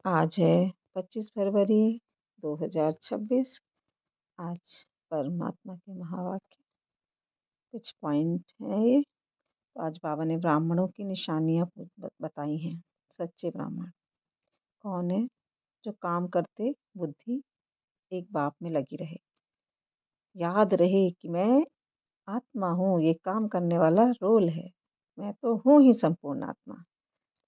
आज है 25 फरवरी 2026। आज परमात्मा के महावाक्य कुछ पॉइंट हैं ये। तो आज बाबा ने ब्राह्मणों की निशानियां बताई हैं। सच्चे ब्राह्मण कौन है? जो काम करते बुद्धि एक बाप में लगी रहे, याद रहे कि मैं आत्मा हूँ, ये काम करने वाला रोल है, मैं तो हूँ ही संपूर्ण आत्मा।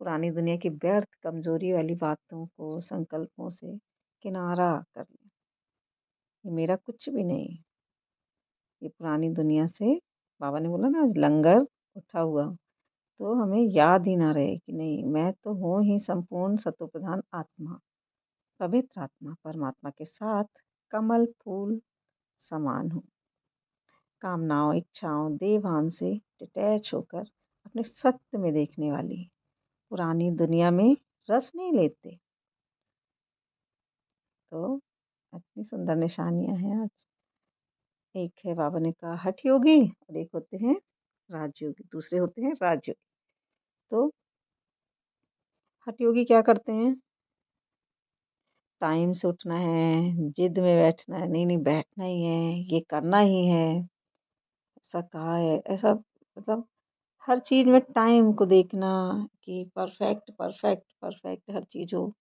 पुरानी दुनिया की व्यर्थ कमजोरी वाली बातों को, संकल्पों से किनारा कर ले। ये मेरा कुछ भी नहीं। ये पुरानी दुनिया से बाबा ने बोला ना, आज लंगर उठा हुआ, तो हमें याद ही ना रहे कि नहीं, मैं तो हूँ ही संपूर्ण सतोप्रधान आत्मा, पवित्र आत्मा, परमात्मा के साथ कमल फूल समान हूँ। कामनाओं, इच्छाओं, देवान से डिटैच होकर अपने सत्य में देखने वाली। पुरानी दुनिया में रस नहीं लेते। तो इतनी सुंदर निशानियां हैं आज। एक है, बाबा ने कहा, हठ योगी, और एक होते हैं राजयोगी, दूसरे होते हैं राजयोगी। तो हठ योगी क्या करते हैं? टाइम से उठना है, जिद में बैठना है, नहीं नहीं बैठना ही है, ये करना ही है, ऐसा कहा है, ऐसा मतलब हर चीज में टाइम को देखना कि परफेक्ट परफेक्ट परफेक्ट हर चीज हो।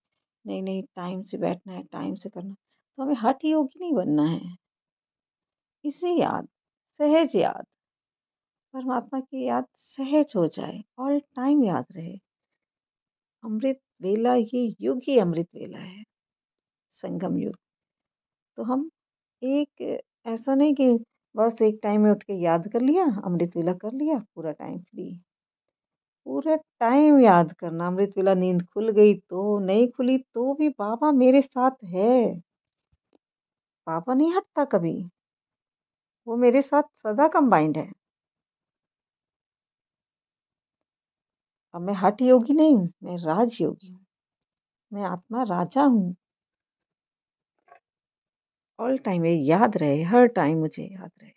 नहीं नहीं, टाइम से बैठना है, टाइम से करना। तो हमें हठ योगी नहीं बनना है। इसे याद, सहज याद, परमात्मा की याद सहज हो जाए, ऑल टाइम याद रहे। अमृत वेला, ये युग ही अमृत वेला है, संगम युग। तो हम एक, ऐसा नहीं कि बस एक टाइम में उठ के याद कर लिया, अमृत वेला कर लिया, पूरा टाइम फ्री। पूरा टाइम याद करना। अमृत वेला नींद खुल गई तो, नहीं खुली तो भी बाबा मेरे साथ है। बाबा नहीं हटता कभी, वो मेरे साथ सदा कंबाइंड है। अब मैं हठ योगी नहीं हूँ, मैं राज योगी हूँ। मैं आत्मा राजा हूँ। ऑल टाइम ये याद रहे, हर टाइम मुझे याद रहे,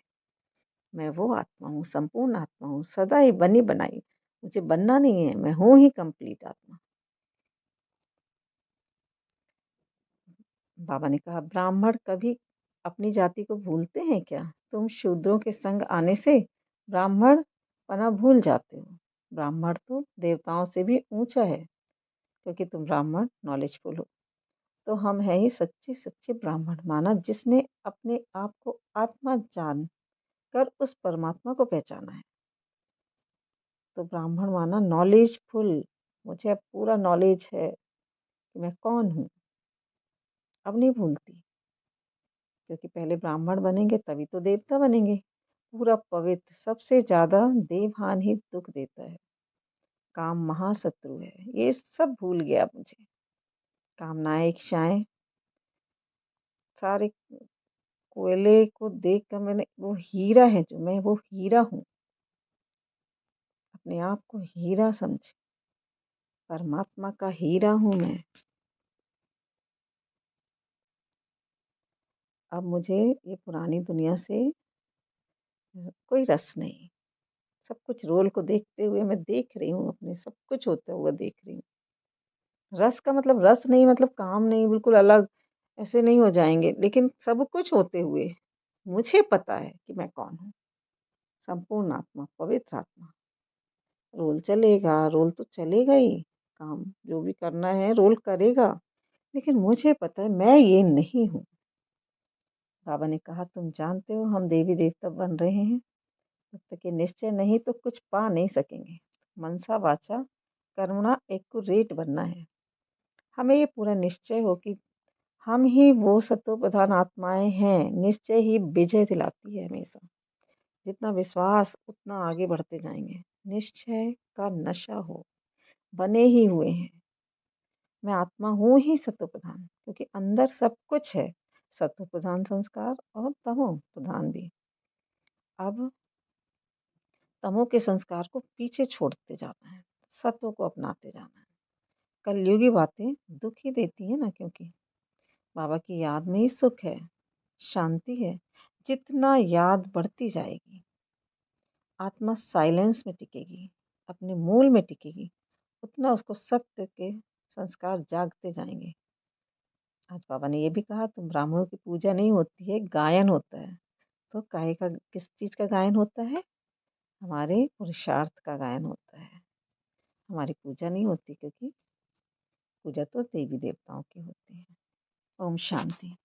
मैं वो आत्मा हूँ, संपूर्ण आत्मा हूँ, सदा ही बनी बनाई। मुझे बनना नहीं है, मैं हूँ ही कंप्लीट आत्मा। बाबा ने कहा, ब्राह्मण कभी अपनी जाति को भूलते हैं क्या? तुम शूद्रों के संग आने से ब्राह्मण पना भूल जाते हो। ब्राह्मण तो देवताओं से भी ऊंचा है, क्योंकि तुम ब्राह्मण नॉलेजफुल हो। तो हम हैं ही सच्चे सच्चे ब्राह्मण, माना जिसने अपने आप को आत्मा जान कर उस परमात्मा को पहचाना है। तो ब्राह्मण माना नॉलेजफुल, मुझे अब पूरा नॉलेज है कि मैं कौन हूँ। अब नहीं भूलती, क्योंकि पहले ब्राह्मण बनेंगे तभी तो देवता बनेंगे। पूरा पवित्र, सबसे ज्यादा देवहान ही दुख देता है, काम महाशत्रु है, ये सब भूल गया मुझे। कामनाएं, इच्छाएं, सारे कोयले को देख कर मैंने, वो हीरा है जो मैं, वो हीरा हूँ। अपने आप को हीरा समझे, परमात्मा का हीरा हूँ मैं। अब मुझे ये पुरानी दुनिया से कोई रस नहीं। सब कुछ रोल को देखते हुए मैं देख रही हूँ, अपने सब कुछ होता हुआ देख रही हूँ। रस का मतलब रस नहीं, मतलब काम नहीं, बिल्कुल अलग ऐसे नहीं हो जाएंगे, लेकिन सब कुछ होते हुए मुझे पता है कि मैं कौन हूँ। संपूर्ण आत्मा, पवित्र आत्मा। रोल चलेगा, रोल तो चलेगा ही, काम जो भी करना है रोल करेगा, लेकिन मुझे पता है मैं ये नहीं हूँ। बाबा ने कहा, तुम जानते हो हम देवी देवता बन रहे हैं, जब तक ये निश्चय नहीं तो कुछ पा नहीं सकेंगे। मनसा वाचा कर्मणा एक्यूरेट बनना है। हमें ये पूरा निश्चय हो कि हम ही वो सत्व प्रधान आत्माएं हैं। निश्चय ही विजय दिलाती है हमेशा। जितना विश्वास उतना आगे बढ़ते जाएंगे। निश्चय का नशा हो, बने ही हुए हैं। मैं आत्मा हूँ ही सत्व प्रधान, क्योंकि अंदर सब कुछ है। सत्व प्रधान संस्कार और तमो प्रधान भी। अब तमो के संस्कार को पीछे छोड़ते जाना है, सत्व को अपनाते जाना है। कलयुगी बातें दुख ही देती है ना, क्योंकि बाबा की याद में ही सुख है, शांति है। जितना याद बढ़ती जाएगी, आत्मा साइलेंस में टिकेगी, अपने मूल में टिकेगी, उतना उसको सत्य के संस्कार जागते जाएँगे। आज बाबा ने ये भी कहा तो ब्राह्मणों की पूजा नहीं होती है, गायन होता है। तो काहे का किस चीज़ का गायन होता है? हमारे पुरुषार्थ का गायन होता है। हमारी पूजा नहीं होती क्योंकि पूजा तो देवी-देवताओं की होती है। ओम शांति।